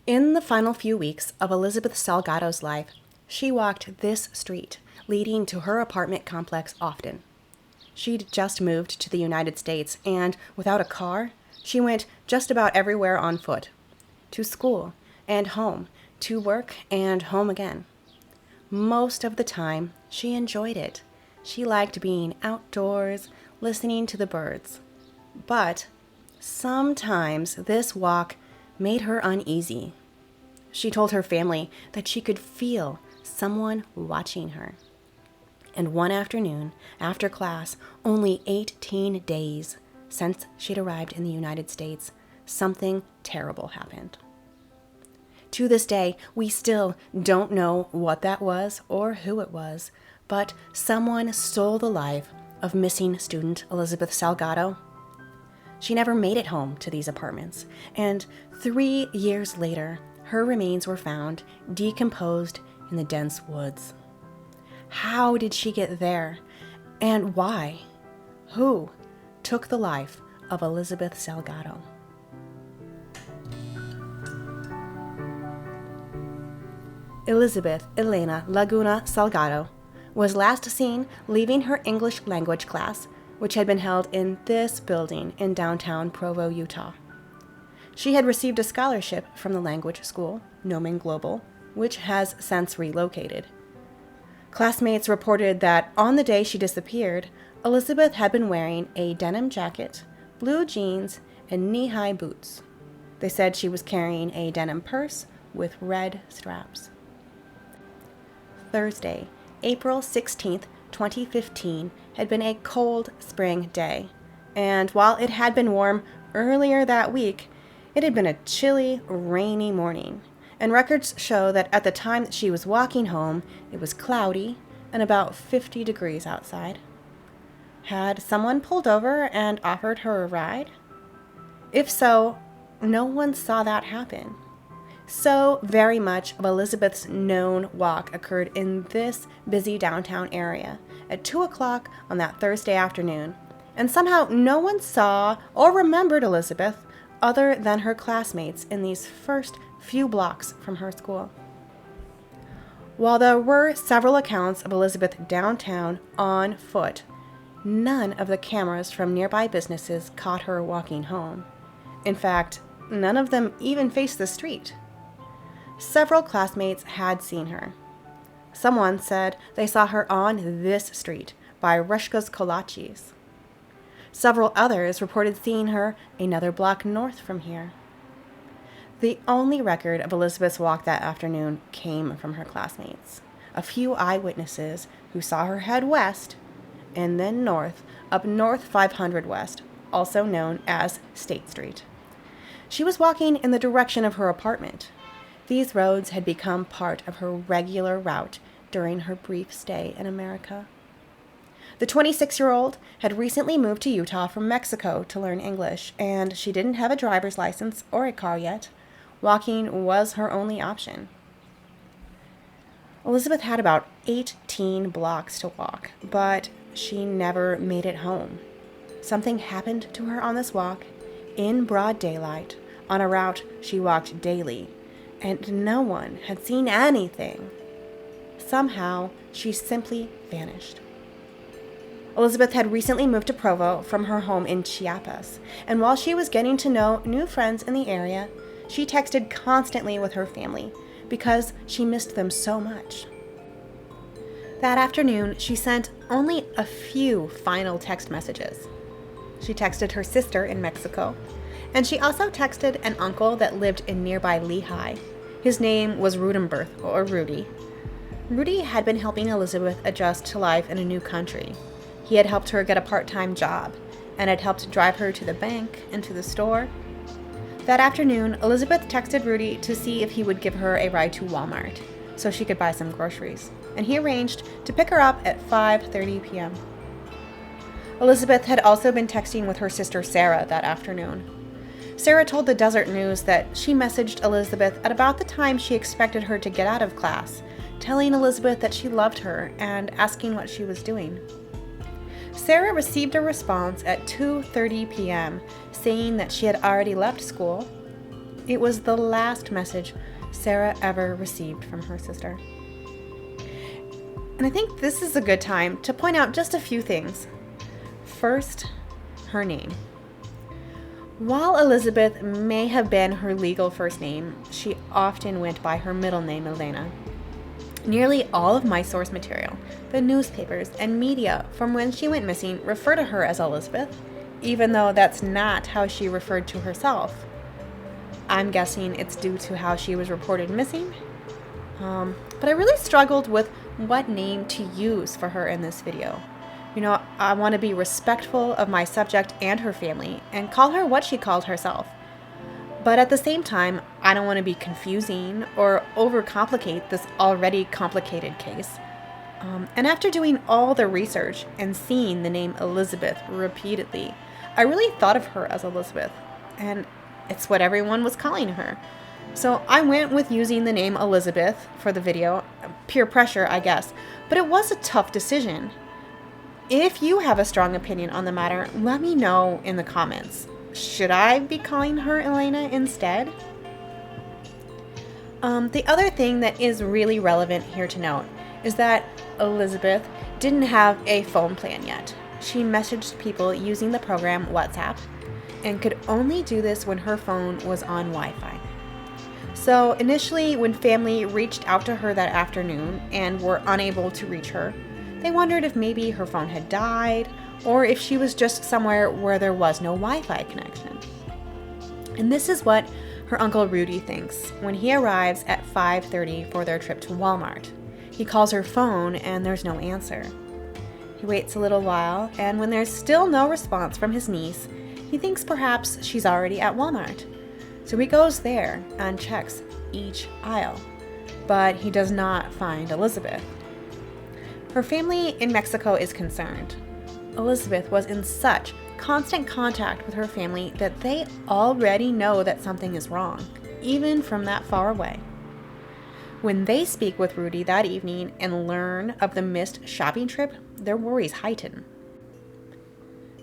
In the final few weeks of Elizabeth Salgado's life, she walked this street, leading to her apartment complex often. She'd just moved to the United States, and without a car, she went just about everywhere on foot. To school and home, to work and home again. Most of the time, she enjoyed it. She liked being outdoors, listening to the birds. But sometimes this walk made her uneasy. She told her family that she could feel someone watching her. And one afternoon, after class, only 18 days since she'd arrived in the United States, something terrible happened. To this day, we still don't know what that was or who it was, but someone stole the life of missing student Elizabeth Salgado. She never made it home to these apartments, and 3 years later, her remains were found decomposed in the dense woods. How did she get there, and why? Who took the life of Elizabeth Salgado? Elizabeth Elena Laguna Salgado was last seen leaving her English language class, which had been held in this building in downtown Provo, Utah. She had received a scholarship from the language school, Nomen Global, which has since relocated. Classmates reported that on the day she disappeared, Elizabeth had been wearing a denim jacket, blue jeans, and knee-high boots. They said she was carrying a denim purse with red straps. Thursday, April 16th, 2015, had been a cold spring day, and while it had been warm earlier that week, it had been a chilly, rainy morning, and records show that at the time that she was walking home, it was cloudy and about 50 degrees outside. Had someone pulled over and offered her a ride? If so, no one saw that happen. So very much of Elizabeth's known walk occurred in this busy downtown area at 2 o'clock on that Thursday afternoon, and somehow no one saw or remembered Elizabeth other than her classmates in these first few blocks from her school. While there were several accounts of Elizabeth downtown on foot, none of the cameras from nearby businesses caught her walking home. In fact, none of them even faced the street. Several classmates had seen her. Someone said they saw her on this street by Rushka's Kolaches. Several others reported seeing her another block north from here. The only record of Elizabeth's walk that afternoon came from her classmates, a few eyewitnesses who saw her head west and then north, up North 500 West, also known as State Street. She was walking in the direction of her apartment. These roads had become part of her regular route during her brief stay in America. The 26-year-old had recently moved to Utah from Mexico to learn English, and she didn't have a driver's license or a car yet. Walking was her only option. Elizabeth had about 18 blocks to walk, but she never made it home. Something happened to her on this walk, in broad daylight, on a route she walked daily, and no one had seen anything. Somehow, she simply vanished. Elizabeth had recently moved to Provo from her home in Chiapas, and while she was getting to know new friends in the area, she texted constantly with her family because she missed them so much. That afternoon, she sent only a few final text messages. She texted her sister in Mexico, and she also texted an uncle that lived in nearby Lehi. His name was Rudenberth, or Rudy. Rudy had been helping Elizabeth adjust to life in a new country. He had helped her get a part-time job, and had helped drive her to the bank and to the store. That afternoon, Elizabeth texted Rudy to see if he would give her a ride to Walmart so she could buy some groceries, and he arranged to pick her up at 5:30 p.m. Elizabeth had also been texting with her sister Sarah that afternoon. Sarah told the Desert News that she messaged Elizabeth at about the time she expected her to get out of class, telling Elizabeth that she loved her and asking what she was doing. Sarah received a response at 2:30 p.m. saying that she had already left school, It was the last message Sarah ever received from her sister. And I think this is a good time to point out just a few things. First, her name. While Elizabeth may have been her legal first name, she often went by her middle name, Elena. Nearly all of my source material, the newspapers and media from when she went missing, refer to her as Elizabeth, even though that's not how she referred to herself. I'm guessing it's due to how she was reported missing. But I really struggled with what name to use for her in this video. I want to be respectful of my subject and her family and call her what she called herself. But at the same time, I don't want to be confusing or overcomplicate this already complicated case. And after doing all the research and seeing the name Elizabeth repeatedly, I really thought of her as Elizabeth, and it's what everyone was calling her. So I went with using the name Elizabeth for the video. Peer pressure, I guess, but it was a tough decision. If you have a strong opinion on the matter, let me know in the comments. Should I be calling her Elena instead? The other thing that is really relevant here to note is that Elizabeth didn't have a phone plan yet. She messaged people using the program WhatsApp and could only do this when her phone was on Wi-Fi. So initially, when family reached out to her that afternoon and were unable to reach her, they wondered if maybe her phone had died or if she was just somewhere where there was no Wi-Fi connection. And this is what her uncle Rudy thinks when he arrives at 5:30 for their trip to Walmart. He calls her phone and there's no answer. He waits a little while, and when there's still no response from his niece, he thinks perhaps she's already at Walmart. So he goes there and checks each aisle, but he does not find Elizabeth. Her family in Mexico is concerned. Elizabeth was in such constant contact with her family that they already know that something is wrong, even from that far away. When they speak with Rudy that evening and learn of the missed shopping trip, their worries heighten.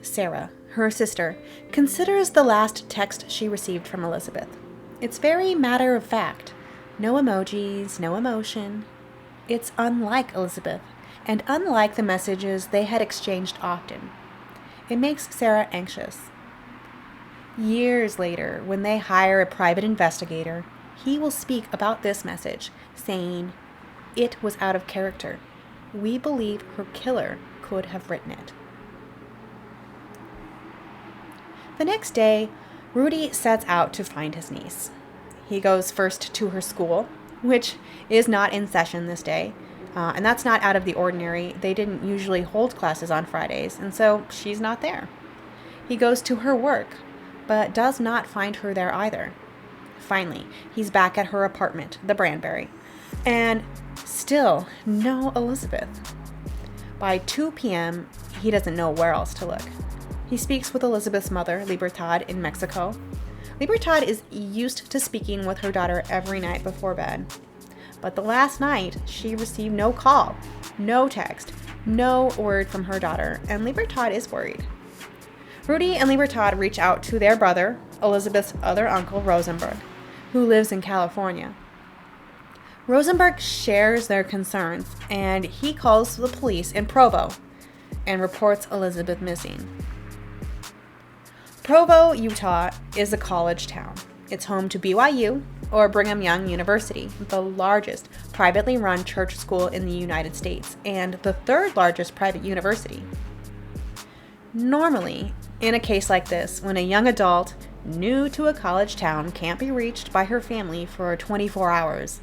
Sarah, her sister, considers the last text she received from Elizabeth. It's very matter of fact. No emojis, no emotion. It's unlike Elizabeth, and unlike the messages they had exchanged often. It makes Sarah anxious. Years later, when they hire a private investigator, he will speak about this message, saying, "It was out of character. We believe her killer could have written it." The next day, Rudy sets out to find his niece. He goes first to her school, which is not in session this day, and that's not out of the ordinary. They didn't usually hold classes on Fridays, and so she's not there. He goes to her work, but does not find her there either. Finally, he's back at her apartment, the Branberry, and still no Elizabeth. By 2 p.m., he doesn't know where else to look. He speaks with Elizabeth's mother, Libertad, in Mexico. Libertad is used to speaking with her daughter every night before bed. But the last night, she received no call, no text, no word from her daughter, and Libertad is worried. Rudy and Libertad reach out to their brother, Elizabeth's other uncle, Rosenberg, who lives in California. Rosenberg shares their concerns, and he calls the police in Provo and reports Elizabeth missing. Provo, Utah is a college town. It's home to BYU, or Brigham Young University, the largest privately run church school in the United States and the third largest private university. Normally, in a case like this, when a young adult new to a college town can't be reached by her family for 24 hours,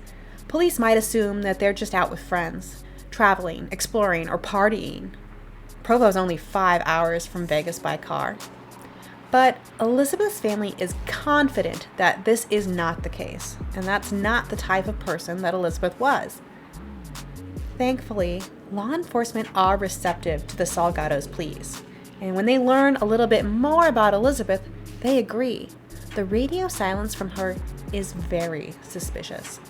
police might assume that they're just out with friends, traveling, exploring, or partying. Provo's only 5 hours from Vegas by car. But Elizabeth's family is confident that this is not the case, and that's not the type of person that Elizabeth was. Thankfully, law enforcement are receptive to the Salgados' pleas, and when they learn a little bit more about Elizabeth, they agree. The radio silence from her is very suspicious.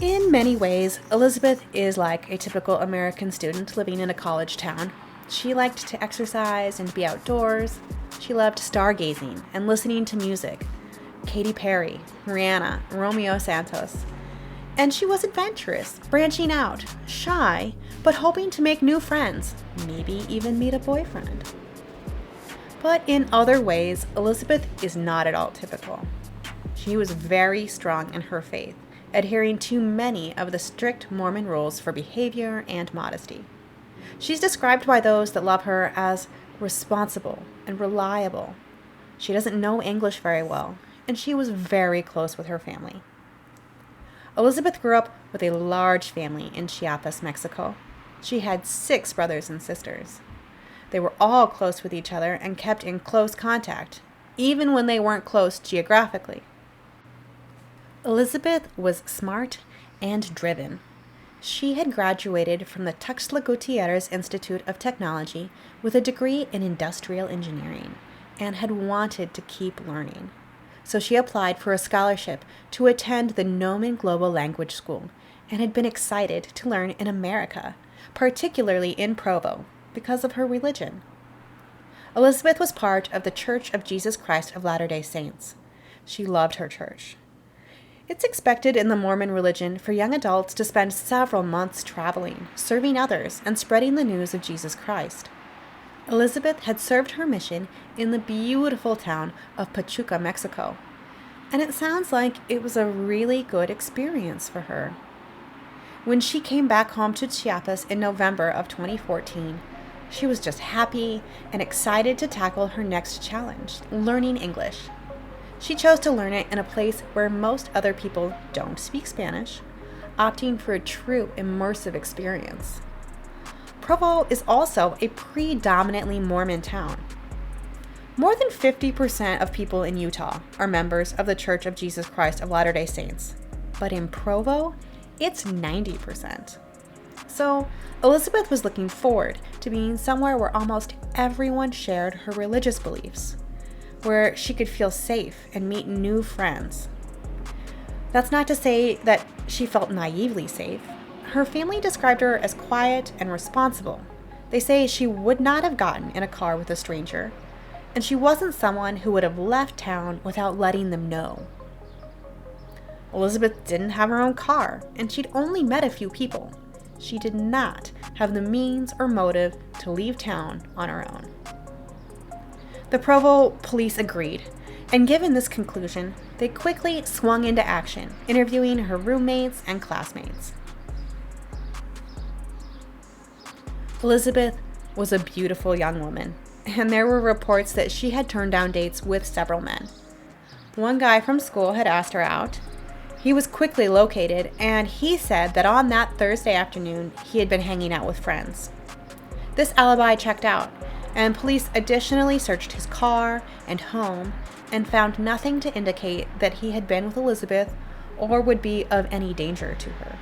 In many ways, Elizabeth is like a typical American student living in a college town. She liked to exercise and be outdoors. She loved stargazing and listening to music, Katy Perry, Rihanna, Romeo Santos. And she was adventurous, branching out, shy, but hoping to make new friends, maybe even meet a boyfriend. But in other ways, Elizabeth is not at all typical. She was very strong in her faith, adhering to many of the strict Mormon rules for behavior and modesty. She's described by those that love her as responsible and reliable. She doesn't know English very well, and she was very close with her family. Elizabeth grew up with a large family in Chiapas, Mexico. She had 6 brothers and sisters. They were all close with each other and kept in close contact, even when they weren't close geographically. Elizabeth was smart and driven. She had graduated from the Tuxtla Gutierrez Institute of Technology with a degree in industrial engineering and had wanted to keep learning. So she applied for a scholarship to attend the Nomen Global Language School and had been excited to learn in America, particularly in Provo, because of her religion. Elizabeth was part of the Church of Jesus Christ of Latter-day Saints. She loved her church. It's expected in the Mormon religion for young adults to spend several months traveling, serving others, and spreading the news of Jesus Christ. Elizabeth had served her mission in the beautiful town of Pachuca, Mexico, and it sounds like it was a really good experience for her. When she came back home to Chiapas in November of 2014, she was just happy and excited to tackle her next challenge, learning English. She chose to learn it in a place where most other people don't speak Spanish, opting for a true immersive experience. Provo is also a predominantly Mormon town. More than 50% of people in Utah are members of the Church of Jesus Christ of Latter-day Saints, but in Provo, it's 90%. So Elizabeth was looking forward to being somewhere where almost everyone shared her religious beliefs, where she could feel safe and meet new friends. That's not to say that she felt naively safe. Her family described her as quiet and responsible. They say she would not have gotten in a car with a stranger, and she wasn't someone who would have left town without letting them know. Elizabeth didn't have her own car, and she'd only met a few people. She did not have the means or motive to leave town on her own. The Provo police agreed, and given this conclusion, they quickly swung into action, interviewing her roommates and classmates. Elizabeth was a beautiful young woman, and there were reports that she had turned down dates with several men. One guy from school had asked her out. He was quickly located, and he said that on that Thursday afternoon, he had been hanging out with friends. This alibi checked out, and police additionally searched his car and home and found nothing to indicate that he had been with Elizabeth or would be of any danger to her.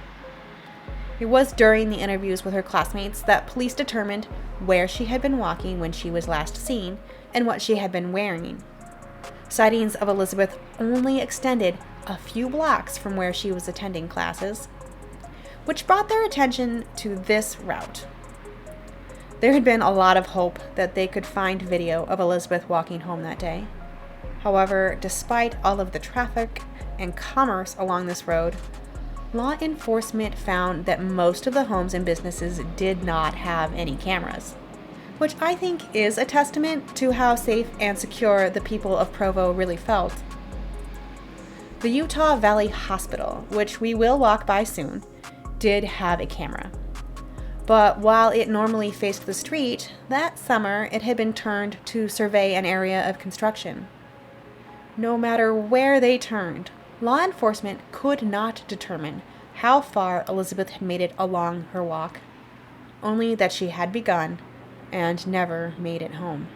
It was during the interviews with her classmates that police determined where she had been walking when she was last seen and what she had been wearing. Sightings of Elizabeth only extended a few blocks from where she was attending classes, which brought their attention to this route. There had been a lot of hope that they could find video of Elizabeth walking home that day. However, despite all of the traffic and commerce along this road, law enforcement found that most of the homes and businesses did not have any cameras, which I think is a testament to how safe and secure the people of Provo really felt. The Utah Valley Hospital, which we will walk by soon, did have a camera. But while it normally faced the street, that summer it had been turned to survey an area of construction. No matter where they turned, law enforcement could not determine how far Elizabeth had made it along her walk, only that she had begun and never made it home.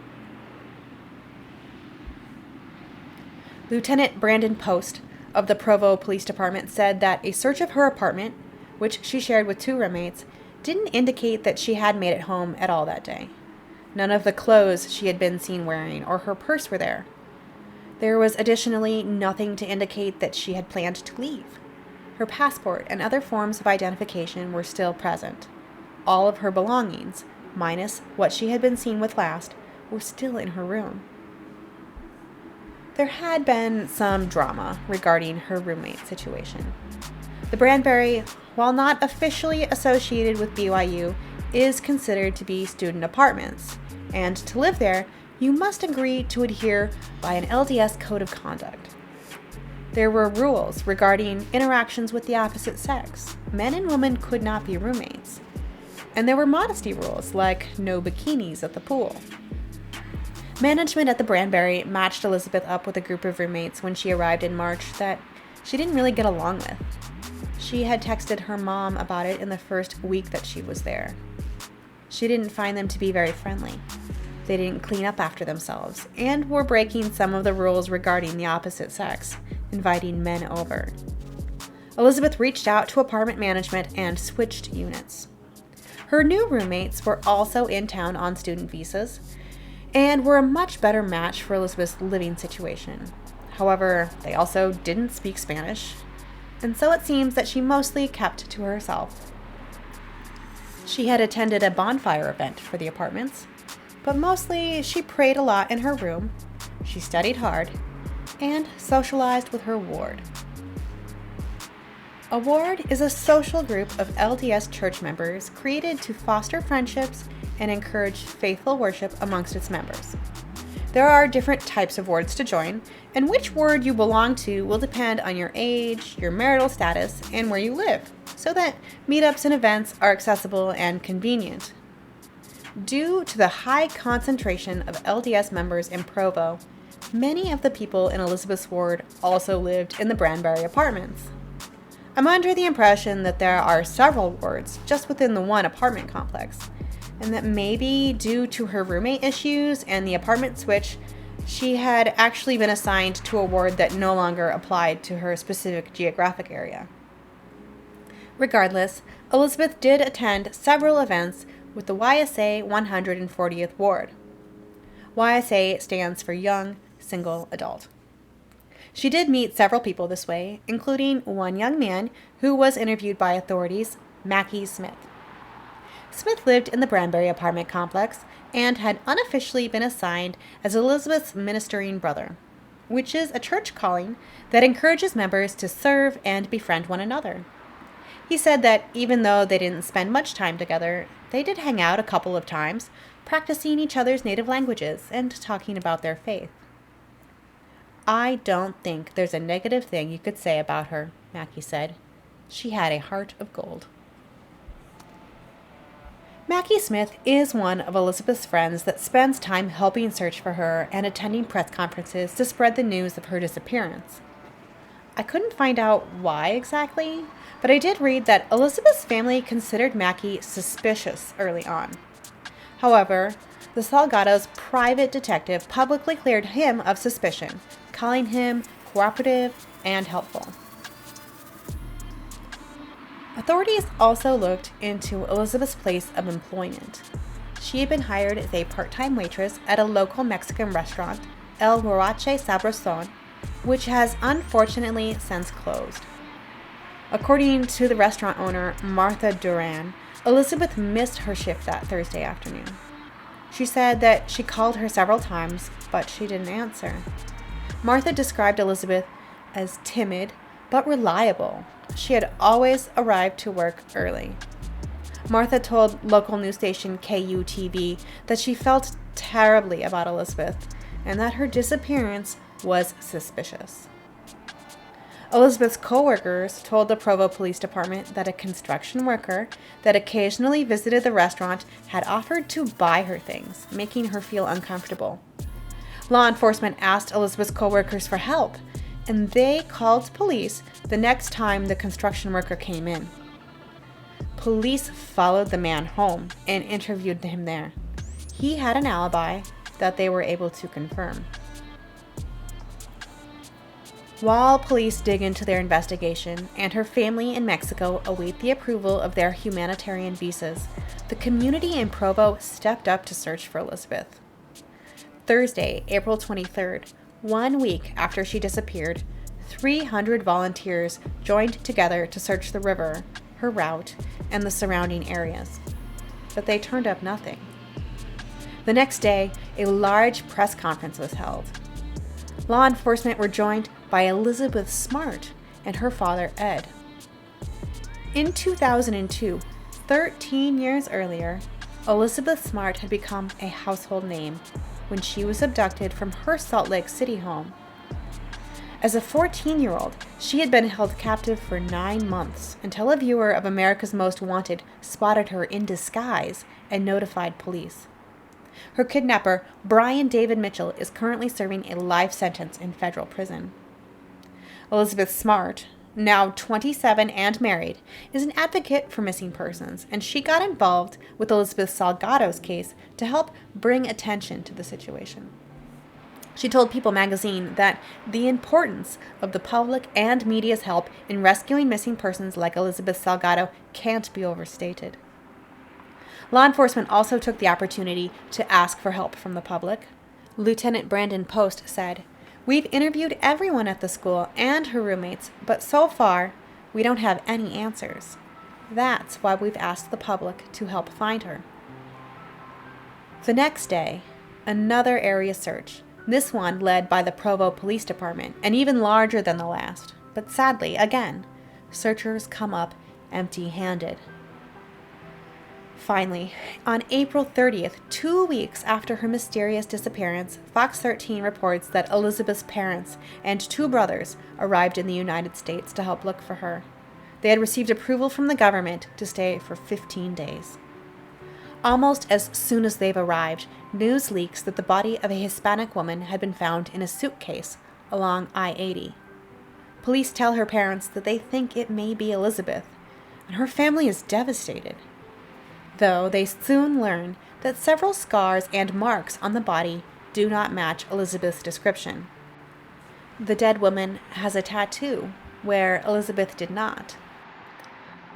Lieutenant Brandon Post of the Provo Police Department said that a search of her apartment, which she shared with 2 roommates, didn't indicate that she had made it home at all that day. None of the clothes she had been seen wearing or her purse were there. There was additionally nothing to indicate that she had planned to leave. Her passport and other forms of identification were still present. All of her belongings, minus what she had been seen with last, were still in her room. There had been some drama regarding her roommate situation. The Branberry, while not officially associated with BYU, is considered to be student apartments, and to live there, you must agree to adhere by an LDS code of conduct. There were rules regarding interactions with the opposite sex. Men and women could not be roommates. And there were modesty rules, like no bikinis at the pool. Management at the Branberry matched Elizabeth up with a group of roommates when she arrived in March that she didn't really get along with. She had texted her mom about it in the first week that she was there. She didn't find them to be very friendly. They didn't clean up after themselves, and were breaking some of the rules regarding the opposite sex, inviting men over. Elizabeth reached out to apartment management and switched units. Her new roommates were also in town on student visas, and were a much better match for Elizabeth's living situation. However, they also didn't speak Spanish, and so it seems that she mostly kept to herself. She had attended a bonfire event for the apartments, but mostly she prayed a lot in her room, she studied hard, and socialized with her ward. A ward is a social group of LDS church members created to foster friendships and encourage faithful worship amongst its members. There are different types of wards to join, and which ward you belong to will depend on your age, your marital status, and where you live, so that meetups and events are accessible and convenient. Due to the high concentration of LDS members in Provo, many of the people in Elizabeth's ward also lived in the Branberry apartments. I'm under the impression that there are several wards just within the one apartment complex, and that maybe due to her roommate issues and the apartment switch, she had actually been assigned to a ward that no longer applied to her specific geographic area. Regardless, Elizabeth did attend several events with the YSA 140th Ward. YSA stands for Young Single Adult. She did meet several people this way, including one young man who was interviewed by authorities, Mackie Smith. Smith lived in the Branberry apartment complex and had unofficially been assigned as Elizabeth's ministering brother, which is a church calling that encourages members to serve and befriend one another. He said that even though they didn't spend much time together, they did hang out a couple of times, practicing each other's native languages and talking about their faith. I don't think there's a negative thing you could say about her, Mackie said. She had a heart of gold. Mackie Smith is one of Elizabeth's friends that spends time helping search for her and attending press conferences to spread the news of her disappearance. I couldn't find out why exactly, but I did read that Elizabeth's family considered Mackie suspicious early on. However, the Salgado's private detective publicly cleared him of suspicion, calling him cooperative and helpful. Authorities also looked into Elizabeth's place of employment. She had been hired as a part-time waitress at a local Mexican restaurant, El Huarache Sabrosón, which has unfortunately since closed. According to the restaurant owner, Martha Duran, Elizabeth missed her shift that Thursday afternoon. She said that she called her several times, but she didn't answer. Martha described Elizabeth as timid, but reliable. She had always arrived to work early. Martha told local news station KUTV that she felt terribly about Elizabeth and that her disappearance was suspicious. Elizabeth's co-workers told the Provo Police Department that a construction worker that occasionally visited the restaurant had offered to buy her things, making her feel uncomfortable. Law enforcement asked Elizabeth's co-workers for help, and they called police the next time the construction worker came in. Police followed the man home and interviewed him there. He had an alibi that they were able to confirm. While police dig into their investigation and her family in Mexico await the approval of their humanitarian visas, the community in Provo stepped up to search for Elizabeth. Thursday, April 23rd, 1 week after she disappeared, 300 volunteers joined together to search the river, her route, and the surrounding areas. But they turned up nothing. The next day, a large press conference was held. law enforcement were joined by Elizabeth Smart and her father, Ed. In 2002, 13 years earlier, Elizabeth Smart had become a household name when she was abducted from her Salt Lake City home. As a 14-year-old, she had been held captive for 9 months until a viewer of America's Most Wanted spotted her in disguise and notified police. Her kidnapper, Brian David Mitchell, is currently serving a life sentence in federal prison. Elizabeth Smart, now 27 and married, is an advocate for missing persons, and she got involved with Elizabeth Salgado's case to help bring attention to the situation. She told People magazine that the importance of the public and media's help in rescuing missing persons like Elizabeth Salgado can't be overstated. Law enforcement also took the opportunity to ask for help from the public. Lieutenant Brandon Post said, "We've interviewed everyone at the school and her roommates, but so far, we don't have any answers. That's why we've asked the public to help find her." The next day, another area search, this one led by the Provo Police Department, and even larger than the last. But sadly, again, searchers come up empty-handed. Finally, on April 30th, 2 weeks after her mysterious disappearance, Fox 13 reports that Elizabeth's parents and 2 brothers arrived in the United States to help look for her. They had received approval from the government to stay for 15 days. Almost as soon as they've arrived, news leaks that the body of a Hispanic woman had been found in a suitcase along I-80. Police tell her parents that they think it may be Elizabeth, and her family is devastated. Though they soon learn that several scars and marks on the body do not match Elizabeth's description. The dead woman has a tattoo, where Elizabeth did not.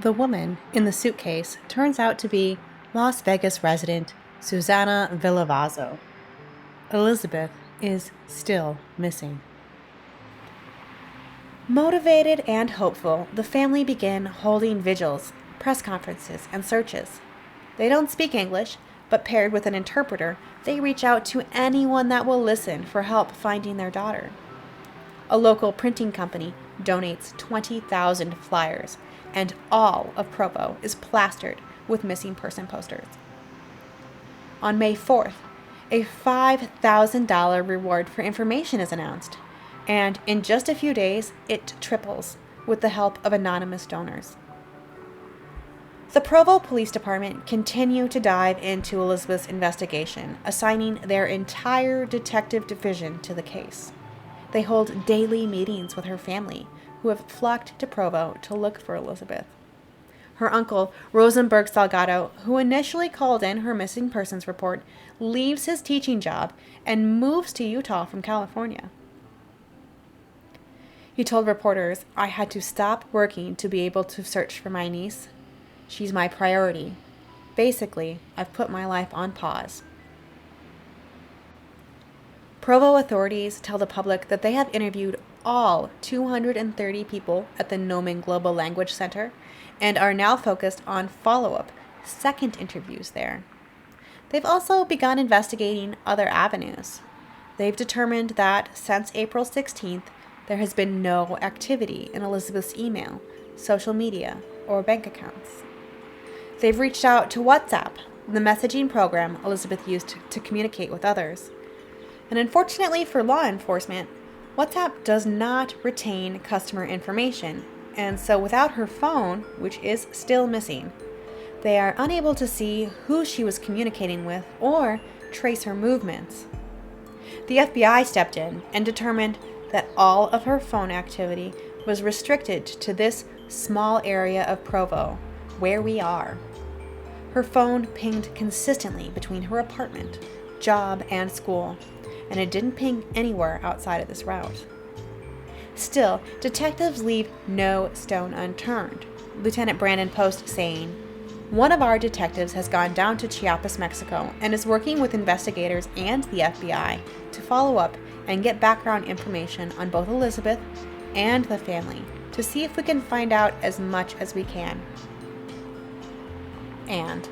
The woman in the suitcase turns out to be Las Vegas resident Susana Villavazzo. Elizabeth is still missing. Motivated and hopeful, the family begin holding vigils, press conferences, and searches. They don't speak English, but paired with an interpreter, they reach out to anyone that will listen for help finding their daughter. A local printing company donates 20,000 flyers, and all of Provo is plastered with missing person posters. On May 4th, a $5,000 reward for information is announced, and in just a few days, it triples with the help of anonymous donors. The Provo Police Department continue to dive into Elizabeth's investigation, assigning their entire detective division to the case. They hold daily meetings with her family, who have flocked to Provo to look for Elizabeth. Her uncle, Rosenberg Salgado, who initially called in her missing persons report, leaves his teaching job and moves to Utah from California. He told reporters, "I had to stop working to be able to search for my niece. She's my priority. Basically, I've put my life on pause." Provo authorities tell the public that they have interviewed all 230 people at the Nomen Global Language Center and are now focused on follow-up, second interviews there. They've also begun investigating other avenues. They've determined that since April 16th, there has been no activity in Elizabeth's email, social media, or bank accounts. They've reached out to WhatsApp, the messaging program Elizabeth used to communicate with others. And unfortunately for law enforcement, WhatsApp does not retain customer information, and so without her phone, which is still missing, they are unable to see who she was communicating with or trace her movements. The FBI stepped in and determined that all of her phone activity was restricted to this small area of Provo, where we are. Her phone pinged consistently between her apartment, job, and school, and it didn't ping anywhere outside of this route. Still, detectives leave no stone unturned, Lieutenant Brandon Post saying, "One of our detectives has gone down to Chiapas, Mexico, and is working with investigators and the FBI to follow up and get background information on both Elizabeth and the family to see if we can find out as much as we can." And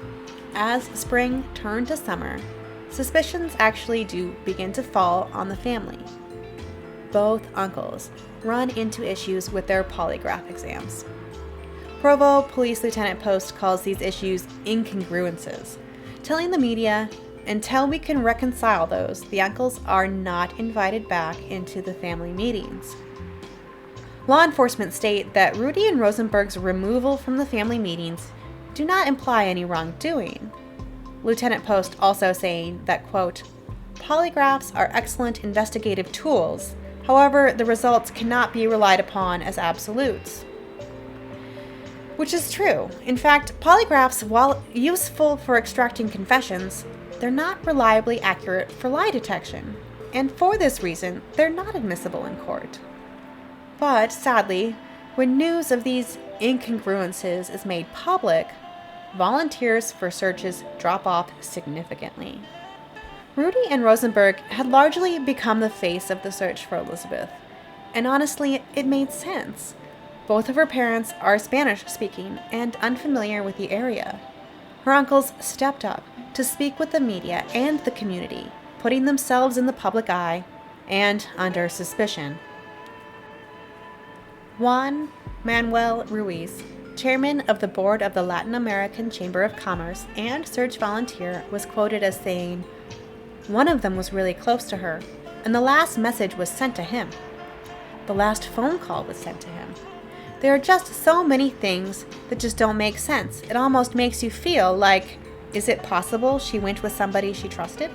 as spring turned to summer, suspicions actually do begin to fall on the family. both uncles run into issues with their polygraph exams. Provo Police Lieutenant Post calls these issues incongruences, telling the media, until we can reconcile those, the uncles are not invited back into the family meetings. Law enforcement state that Rudy and Rosenberg's removal from the family meetings do not imply any wrongdoing. Lieutenant Post also saying that, quote, polygraphs are excellent investigative tools, however, the results cannot be relied upon as absolutes. Which is true. In fact, polygraphs, while useful for extracting confessions, they're not reliably accurate for lie detection, and for this reason, they're not admissible in court. But, sadly, when news of these incongruences is made public, volunteers for searches drop off significantly. Rudy and Rosenberg had largely become the face of the search for Elizabeth, and honestly, it made sense. Both of her parents are Spanish-speaking and unfamiliar with the area. Her uncles stepped up to speak with the media and the community, putting themselves in the public eye and under suspicion. Juan Manuel Ruiz, chairman of the board of the Latin American Chamber of Commerce and search volunteer, was quoted as saying, "One of them was really close to her, and the last message was sent to him. The last phone call was sent to him. There are just so many things that just don't make sense. It almost makes you feel like, is it possible she went with somebody she trusted?"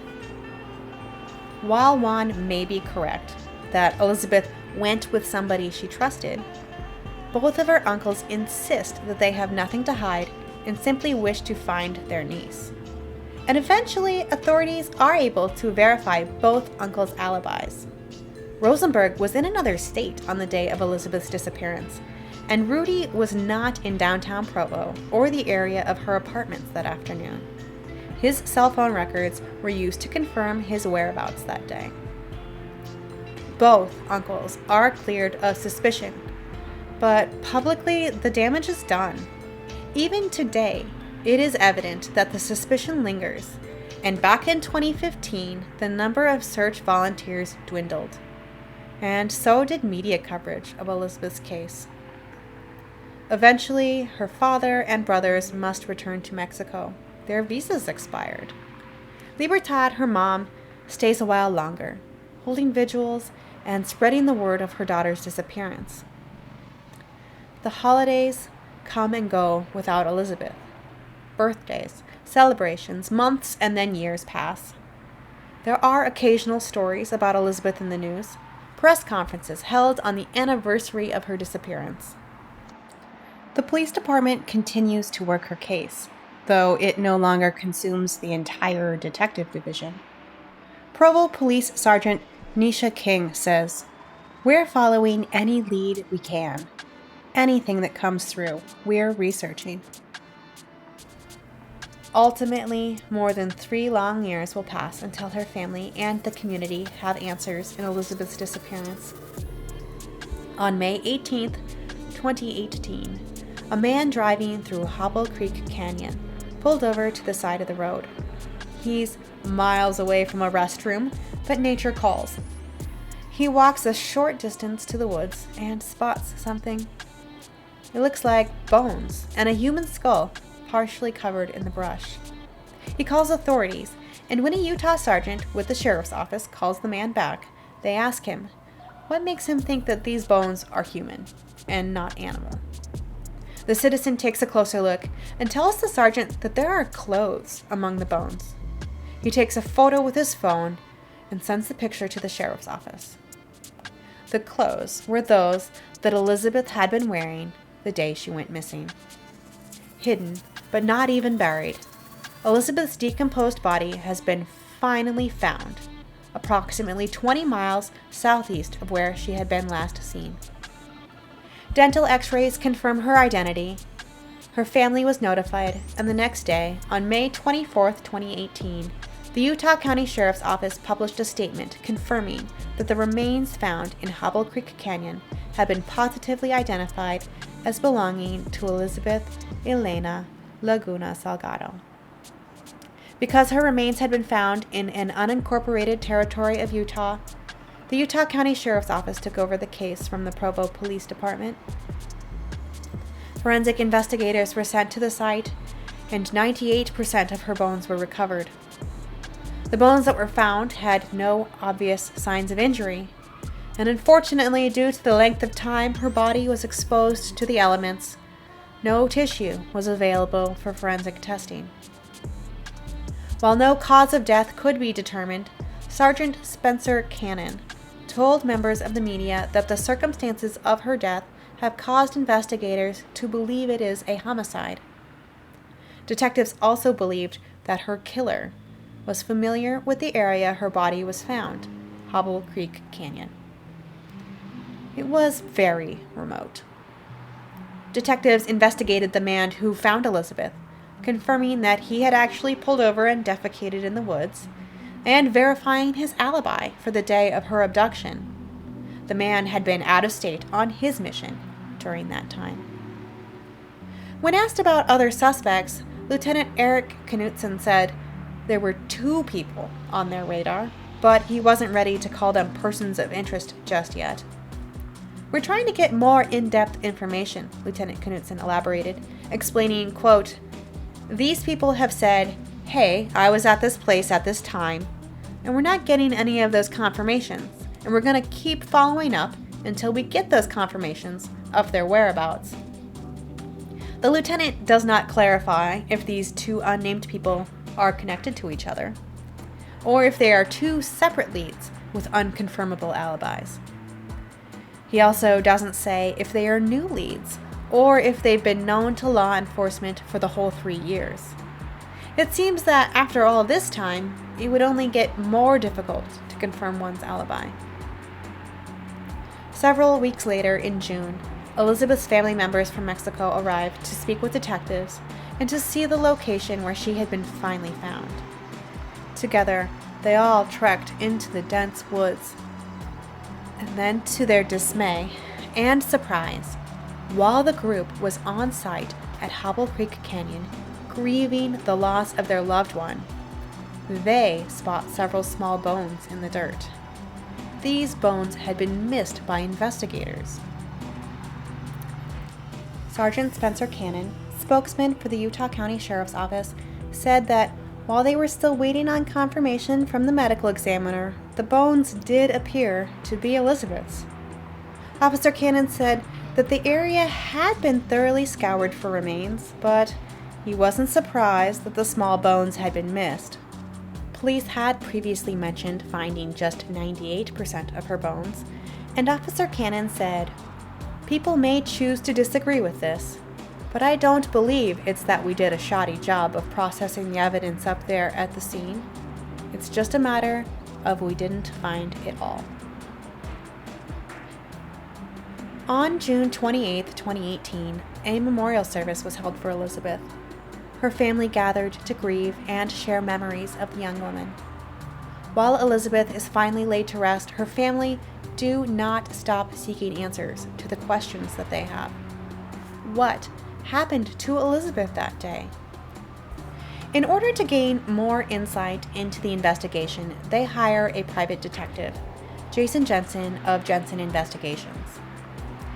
While Juan may be correct that Elizabeth went with somebody she trusted, both of her uncles insist that they have nothing to hide and simply wish to find their niece. And eventually, authorities are able to verify both uncles' alibis. Rosenberg was in another state on the day of Elizabeth's disappearance, and Rudy was not in downtown Provo or the area of her apartments that afternoon. His cell phone records were used to confirm his whereabouts that day. Both uncles are cleared of suspicion, but publicly the damage is done. Even today, it is evident that the suspicion lingers, and back in 2015, the number of search volunteers dwindled. And so did media coverage of Elizabeth's case. Eventually, her father and brothers must return to Mexico. Their visas expired. Libertad, her mom, stays a while longer, holding vigils and spreading the word of her daughter's disappearance. The holidays come and go without Elizabeth. Birthdays, celebrations, months, and then years pass. There are occasional stories about Elizabeth in the news, press conferences held on the anniversary of her disappearance. The police department continues to work her case, though it no longer consumes the entire detective division. Provo Police Sergeant Nisha King says, "We're following any lead we can. Anything that comes through, we're researching." Ultimately, more than 3 long years will pass until her family and the community have answers in Elizabeth's disappearance. On May 18th, 2018, a man driving through Hobble Creek Canyon pulled over to the side of the road. He's miles away from a restroom, but nature calls. He walks a short distance to the woods and spots something. It looks like bones and a human skull partially covered in the brush. He calls authorities, and when a Utah sergeant with the sheriff's office calls the man back, they ask him, what makes him think that these bones are human and not animal? The citizen takes a closer look and tells the sergeant that there are clothes among the bones. He takes a photo with his phone and sends the picture to the sheriff's office. The clothes were those that Elizabeth had been wearing the day she went missing. Hidden, but not even buried, Elizabeth's decomposed body has been finally found, approximately 20 miles southeast of where she had been last seen. Dental x-rays confirm her identity. Her family was notified, and the next day, on May 24th, 2018, the Utah County Sheriff's Office published a statement confirming that the remains found in Hobble Creek Canyon had been positively identified as belonging to Elizabeth Elena Laguna Salgado. Because her remains had been found in an unincorporated territory of Utah, The Utah County Sheriff's Office took over the case from the Provo Police Department. Forensic investigators were sent to the site, and 98% of her bones were recovered. The bones that were found had no obvious signs of injury, and unfortunately, due to the length of time her body was exposed to the elements, no tissue was available for forensic testing. While no cause of death could be determined, Sergeant Spencer Cannon told members of the media that the circumstances of her death have caused investigators to believe it is a homicide. Detectives also believed that her killer was familiar with the area her body was found, Hobble Creek Canyon. It was very remote. Detectives investigated the man who found Elizabeth, confirming that he had actually pulled over and defecated in the woods, and verifying his alibi for the day of her abduction. The man had been out of state on his mission during that time. When asked about other suspects, Lieutenant Eric Knutson said there were 2 people on their radar, but he wasn't ready to call them persons of interest just yet. "We're trying to get more in-depth information," Lieutenant Knutson elaborated, explaining, quote, "These people have said, 'Hey, I was at this place at this time,' and we're not getting any of those confirmations, and we're going to keep following up until we get those confirmations of their whereabouts." The lieutenant does not clarify if these 2 unnamed people are connected to each other, or if they are 2 separate leads with unconfirmable alibis. He also doesn't say if they are new leads, or if they've been known to law enforcement for the whole 3 years. It seems that after all this time, it would only get more difficult to confirm one's alibi. Several weeks later, in June, Elizabeth's family members from Mexico arrived to speak with detectives and to see the location where she had been finally found. Together, they all trekked into the dense woods. And then, to their dismay and surprise, while the group was on site at Hobble Creek Canyon, grieving the loss of their loved one, they spot several small bones in the dirt. These bones had been missed by investigators. Sergeant Spencer Cannon, spokesman for the Utah County Sheriff's Office, said that while they were still waiting on confirmation from the medical examiner, the bones did appear to be Elizabeth's. Officer Cannon said that the area had been thoroughly scoured for remains, but he wasn't surprised that the small bones had been missed. Police had previously mentioned finding just 98% of her bones, and Officer Cannon said, "People may choose to disagree with this, but I don't believe it's that we did a shoddy job of processing the evidence up there at the scene. It's just a matter of we didn't find it all." On June 28, 2018, a memorial service was held for Elizabeth. Her family gathered to grieve and share memories of the young woman. While Elizabeth is finally laid to rest, her family do not stop seeking answers to the questions that they have. What happened to Elizabeth that day? In order to gain more insight into the investigation, they hire a private detective, Jason Jensen of Jensen Investigations.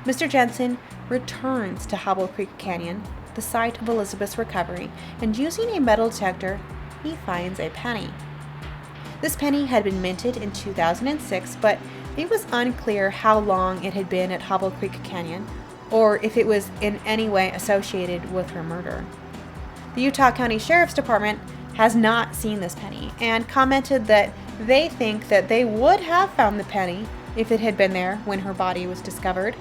Mr. Jensen returns to Hobble Creek Canyon, the site of Elizabeth's recovery, and using a metal detector, he finds a penny. This penny had been minted in 2006, but it was unclear how long it had been at Hobble Creek Canyon, or if it was in any way associated with her murder. The Utah County Sheriff's Department has not seen this penny and commented that they think that they would have found the penny if it had been there when her body was discovered.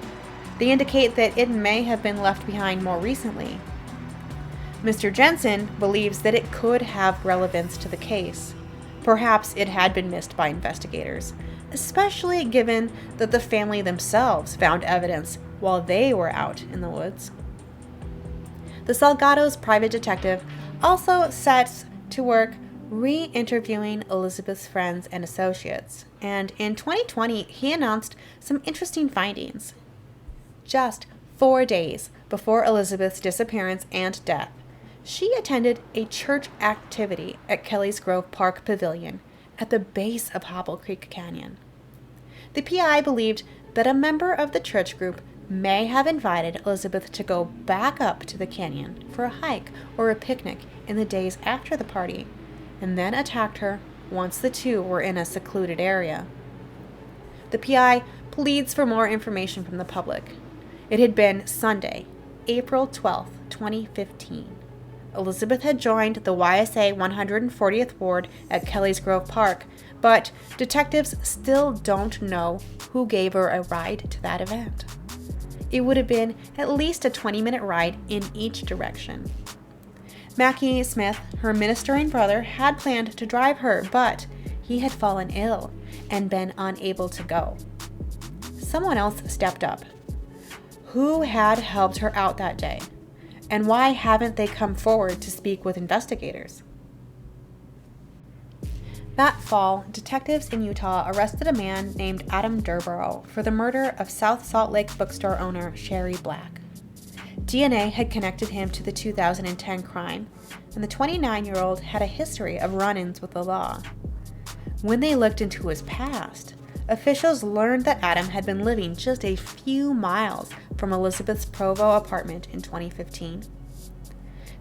They indicate that it may have been left behind more recently. Mr. Jensen believes that it could have relevance to the case. Perhaps it had been missed by investigators, especially given that the family themselves found evidence while they were out in the woods. The Salgado's private detective also sets to work re-interviewing Elizabeth's friends and associates, and in 2020 he announced some interesting findings. Just 4 days before Elizabeth's disappearance and death, she attended a church activity at Kelly's Grove Park Pavilion at the base of Hobble Creek Canyon. The PI believed that a member of the church group may have invited Elizabeth to go back up to the canyon for a hike or a picnic in the days after the party, and then attacked her once the two were in a secluded area. The PI pleads for more information from the public. It had been Sunday, April 12, 2015. Elizabeth had joined the YSA 140th Ward at Kelly's Grove Park, but detectives still don't know who gave her a ride to that event. It would have been at least a 20-minute ride in each direction. Mackie Smith, her ministering brother, had planned to drive her, but he had fallen ill and been unable to go. Someone else stepped up. Who had helped her out that day? And why haven't they come forward to speak with investigators? That fall, detectives in Utah arrested a man named Adam Durborow for the murder of South Salt Lake bookstore owner Sherry Black. DNA had connected him to the 2010 crime, and the 29-year-old had a history of run-ins with the law. When they looked into his past, officials learned that Adam had been living just a few miles from Elizabeth's Provo apartment in 2015.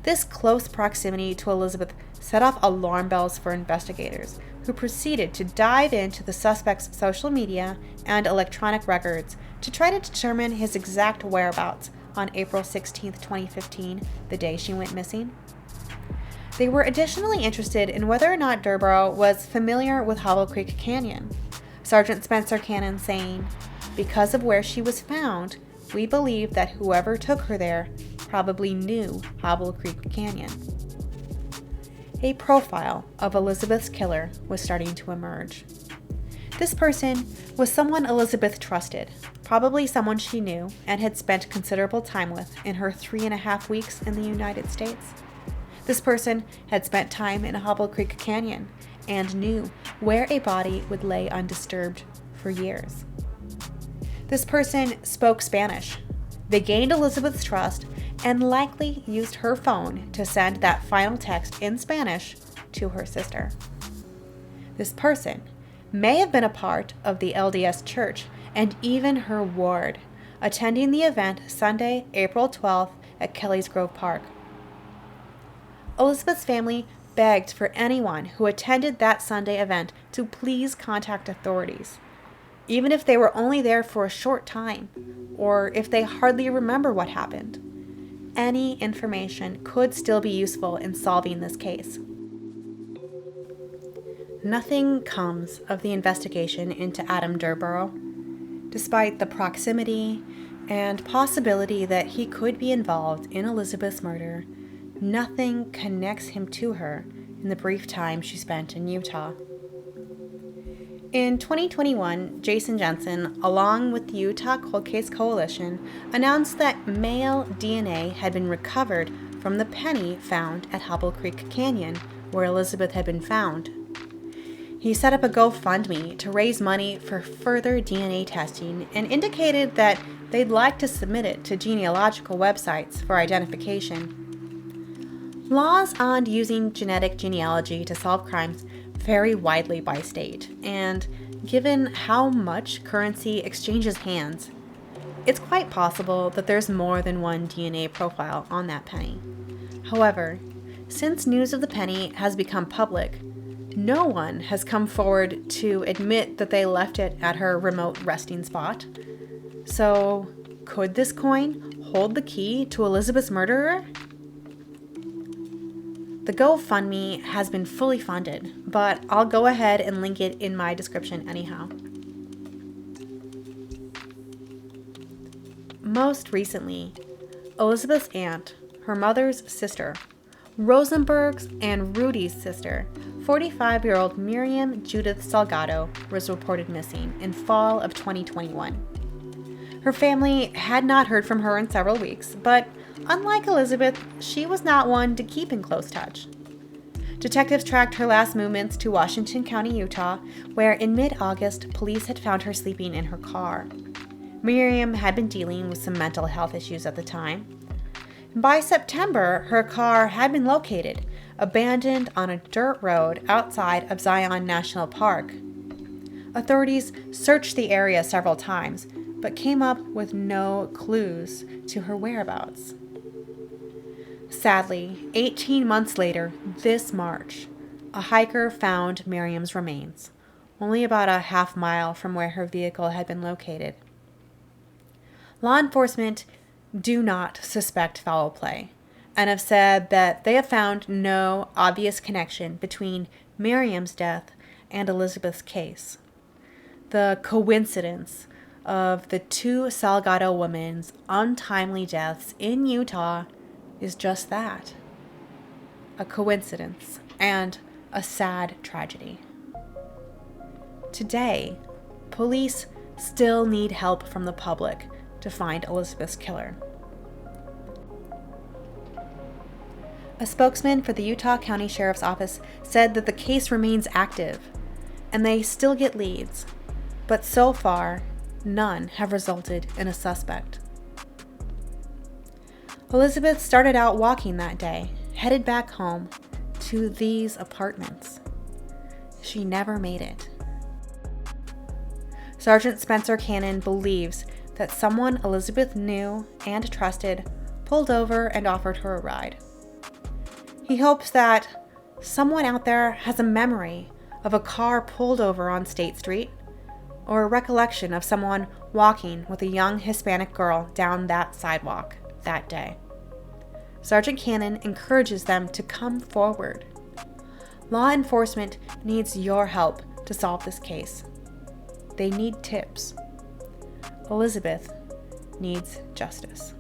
This close proximity to Elizabeth set off alarm bells for investigators, who proceeded to dive into the suspect's social media and electronic records to try to determine his exact whereabouts on April 16, 2015, the day she went missing. They were additionally interested in whether or not Durborow was familiar with Hobble Creek Canyon. Sergeant Spencer Cannon saying, "Because of where she was found, we believe that whoever took her there probably knew Hobble Creek Canyon." A profile of Elizabeth's killer was starting to emerge. This person was someone Elizabeth trusted, probably someone she knew and had spent considerable time with in her 3.5 weeks in the United States. This person had spent time in Hobble Creek Canyon and knew where a body would lay undisturbed for years. This person spoke Spanish. They gained Elizabeth's trust and likely used her phone to send that final text in Spanish to her sister. This person may have been a part of the LDS Church and even her ward, attending the event Sunday, April 12th at Kelly's Grove Park. Elizabeth's family begged for anyone who attended that Sunday event to please contact authorities, even if they were only there for a short time, or if they hardly remember what happened. Any information could still be useful in solving this case. Nothing comes of the investigation into Adam Durborow, despite the proximity and possibility that he could be involved in Elizabeth's murder. Nothing connects him to her in the brief time she spent in Utah. In 2021, Jensen, along with the Utah Cold Case Coalition, announced that male DNA had been recovered from the penny found at Hobble Creek Canyon, where Elizabeth had been found. He set up a GoFundMe to raise money for further DNA testing and indicated that they'd like to submit it to genealogical websites for identification. Laws on using genetic genealogy to solve crimes vary widely by state, and given how much currency exchanges hands, it's quite possible that there's more than one DNA profile on that penny. However, since news of the penny has become public, no one has come forward to admit that they left it at her remote resting spot. So, could this coin hold the key to Elizabeth's murderer? The GoFundMe has been fully funded, but I'll go ahead and link it in my description anyhow. Most recently, Elizabeth's aunt, her mother's sister, Rosenberg's and Rudy's sister, 45-year-old Miriam Judith Salgado, was reported missing in fall of 2021. Her family had not heard from her in several weeks, but unlike Elizabeth, she was not one to keep in close touch. Detectives tracked her last movements to Washington County, Utah, where in mid-August, police had found her sleeping in her car. Miriam had been dealing with some mental health issues at the time. By September, her car had been located, abandoned on a dirt road outside of Zion National Park. Authorities searched the area several times, but came up with no clues to her whereabouts. Sadly, 18 months later, this March, a hiker found Miriam's remains, only about a half mile from where her vehicle had been located. Law enforcement do not suspect foul play and have said that they have found no obvious connection between Miriam's death and Elizabeth's case. The coincidence of the two Salgado women's untimely deaths in Utah is just that, a coincidence and a sad tragedy. Today, police still need help from the public to find Elizabeth's killer. A spokesman for the Utah County Sheriff's Office said that the case remains active and they still get leads, but so far, none have resulted in a suspect. Elizabeth started out walking that day, headed back home to these apartments. She never made it. Sergeant Spencer Cannon believes that someone Elizabeth knew and trusted pulled over and offered her a ride. He hopes that someone out there has a memory of a car pulled over on State Street, or a recollection of someone walking with a young Hispanic girl down that sidewalk that day. Sergeant Cannon encourages them to come forward. Law enforcement needs your help to solve this case. They need tips. Elizabeth needs justice.